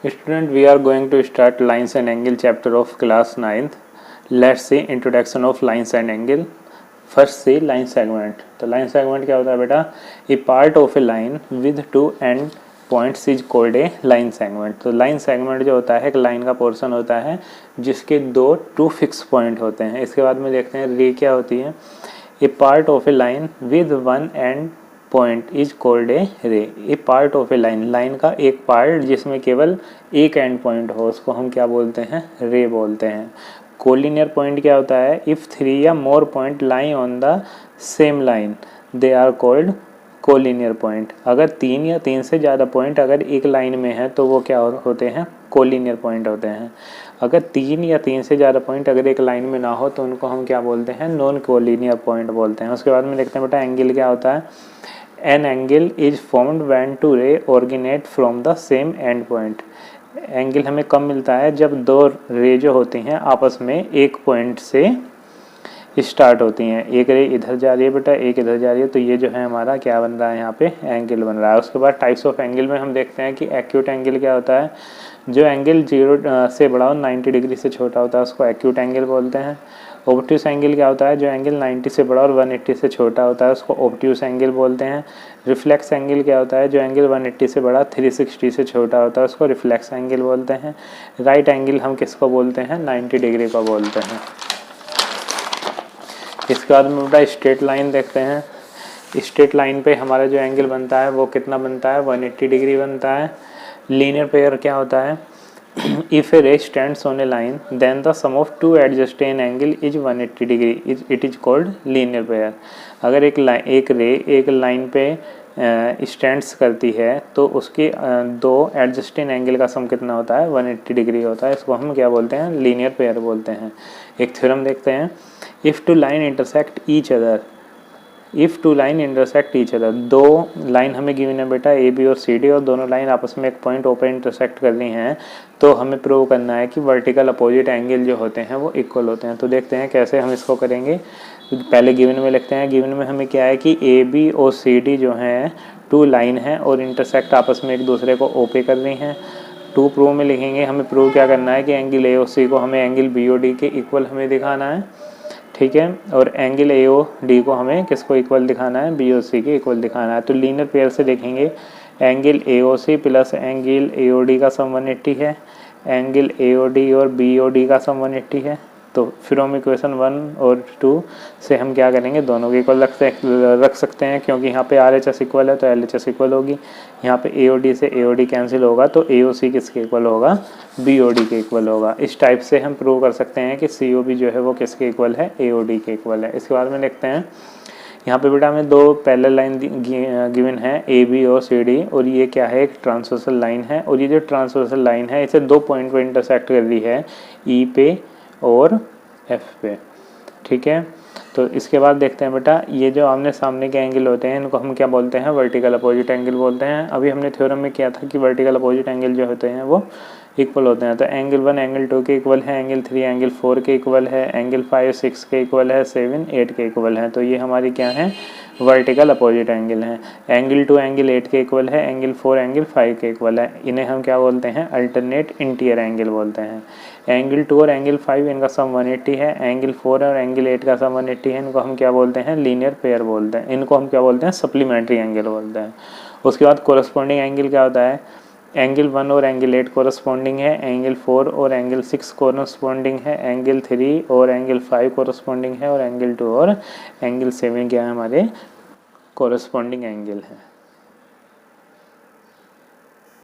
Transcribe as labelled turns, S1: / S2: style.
S1: Student, we are going to start lines and angle chapter of class 9th. Let's see introduction of lines and angle. First see line segment. तो line segment क्या होता है बेटा? A part of a line with two end points is called a line segment. तो line segment जो होता है एक लाइन का पोर्शन होता है जिसके टू फिक्स पॉइंट होते हैं. इसके बाद में देखते हैं रे क्या होती है. A part of a line with one end point is called a ray. A part of a line, line का एक पार्ट जिसमें केवल एक एंड पॉइंट हो उसको हम क्या बोलते हैं, रे बोलते हैं. कोलिनियर पॉइंट क्या होता है, इफ़ 3 या more point lie on the same line they are called collinear point. अगर 3 या 3 से ज़्यादा पॉइंट अगर एक लाइन में है तो वो क्या होते हैं, कोलिनियर पॉइंट होते हैं. अगर 3 या 3 से ज़्यादा पॉइंट अगर एक लाइन में ना हो तो उनको हम क्या बोलते हैं, नॉन कोलिनियर पॉइंट बोलते हैं. उसके बाद में देखते हैं बेटा एंगल क्या होता है. An angle is formed when two rays originate from the same end point. Angle हमें कब मिलता है, जब दो रे जो होती हैं आपस में एक पॉइंट से स्टार्ट होती हैं. एक रे इधर जा रही है बेटा, एक इधर जा रही है, तो ये जो है हमारा क्या बन रहा है, यहाँ पे एंगल बन रहा है. उसके बाद टाइप्स ऑफ एंगल में हम देखते हैं कि एक्यूट एंगल क्या होता है, जो एंगल 0 से बड़ा हो 90 डिग्री से छोटा होता है उसको एक्यूट एंगल बोलते हैं. ऑब्ट्यूस एंगल क्या होता है, जो एंगल 90 से बड़ा और 180 से छोटा होता है उसको ऑब्ट्यूस एंगल बोलते हैं. रिफ्लेक्स एंगल क्या होता है, जो एंगल 180 से बड़ा 360 से छोटा होता है उसको रिफ्लेक्स एंगल बोलते हैं. राइट एंगल हम किसको बोलते हैं, 90 डिग्री को बोलते हैं. इसके बाद में बेटा स्ट्रेट लाइन देखते हैं. स्ट्रेट लाइन पे हमारा जो एंगल बनता है वो कितना बनता है, 180 डिग्री बनता है. लीनियर पेयर क्या होता है, if a ray stands on a line then the sum of two adjacent angle is 180 degree, it is called linear pair. अगर एक रे एक लाइन पे स्टैंड्स करती है तो उसके दो एडजस्टिंग एंगल का सम कितना होता है, 180 डिग्री होता है. इसको हम क्या बोलते हैं, लीनियर पेयर बोलते हैं. एक थ्योरम देखते हैं. If two line intersect each other, if two line intersect each other, दो लाइन हमें गिवन है बेटा ए बी और सी डी और दोनों लाइन आपस में एक पॉइंट ओ पे इंटरसेक्ट कर रही हैं, तो हमें प्रूव करना है कि वर्टिकल अपोजिट एंगल जो होते हैं वो इक्वल होते हैं. तो देखते हैं कैसे हम इसको करेंगे. पहले गिवन में लिखते हैं. गिवन में हमें क्या है कि ए बी और सी डी जो हैं टू लाइन हैं और इंटरसेक्ट आपस में एक दूसरे को ओ पे कर रही हैं. टू प्रूव में लिखेंगे. हमें प्रूव क्या करना है कि एंगल ए और सी को हमें एंगल बी और डी के इक्वल हमें दिखाना है, ठीक है. और एंगल ए ओ डी को हमें किसको इक्वल दिखाना है, बी ओ सी के इक्वल दिखाना है. तो लीनियर पेयर से देखेंगे. Angle A O C plus angle A O D का सम 180 है. एंगल ए ओ डी और बी ओ डी का सम 180 है. तो फ्रॉम इक्वेशन 1 और 2 से हम क्या करेंगे, दोनों के इक्वल रख सकते हैं क्योंकि यहाँ पे आर एच एस इक्वल है तो एल एच एस इक्वल होगी. यहाँ पे ए ओ डी से ए ओ डी कैंसिल होगा तो ए ओ सी किसके इक्वल होगा, बी ओ डी के इक्वल होगा. इस टाइप से हम प्रूव कर सकते हैं कि सी ओ बी जो है वो किसके इक्वल है, ए ओ डी के इक्वल है. इसके बाद में देखते हैं. यहाँ पे बेटा हमें दो पैरेलल लाइन गिवन है ए बी और सी डी, और ये क्या है, एक ट्रांसवर्सल लाइन है. और ये जो ट्रांसवर्सल लाइन है इसे दो पॉइंट पे इंटरसेक्ट कर रही है, ई पे और एफ पे, ठीक है. तो इसके बाद देखते हैं बेटा ये जो आमने सामने के एंगल होते हैं इनको हम क्या बोलते हैं, वर्टिकल अपोजिट एंगल बोलते हैं. अभी हमने थ्योरम में किया था कि वर्टिकल अपोजिट एंगल जो होते हैं वो इक्वल होते हैं. तो एंगल 1 एंगल 2 के इक्वल है, एंगल 3 एंगल 4 के इक्वल है, एंगल 5 6 के इक्वल है, 7 8 के इक्वल है. तो ये हमारी क्या है, वर्टिकल अपोजिट एंगल है. एंगल 2 एंगल 8 के इक्वल है, एंगल 4 एंगल 5 के इक्वल है. इन्हें हम क्या बोलते हैं, अल्टरनेट इंटीरियर एंगल बोलते हैं. एंगल 2 और एंगल 5 इनका सम 180 है. एंगल 4 और एंगल 8 का सम 180 है. इनको हम क्या बोलते हैं, लीनियर पेयर बोलते हैं. इनको हम क्या बोलते हैं, सप्लीमेंट्री एंगल बोलते हैं. उसके बाद कोरस्पॉन्डिंग एंगल क्या होता है, एंगल 1 और एंगल 8 कोरस्पॉन्डिंग है, एंगल 4 और एंगल 6 कोरस्पॉन्डिंग है, एंगल 3 और एंगल 5 कोरस्पॉन्डिंग है, और एंगल 2 और एंगल 7 क्या है, हमारे कोरस्पॉन्डिंग एंगल है.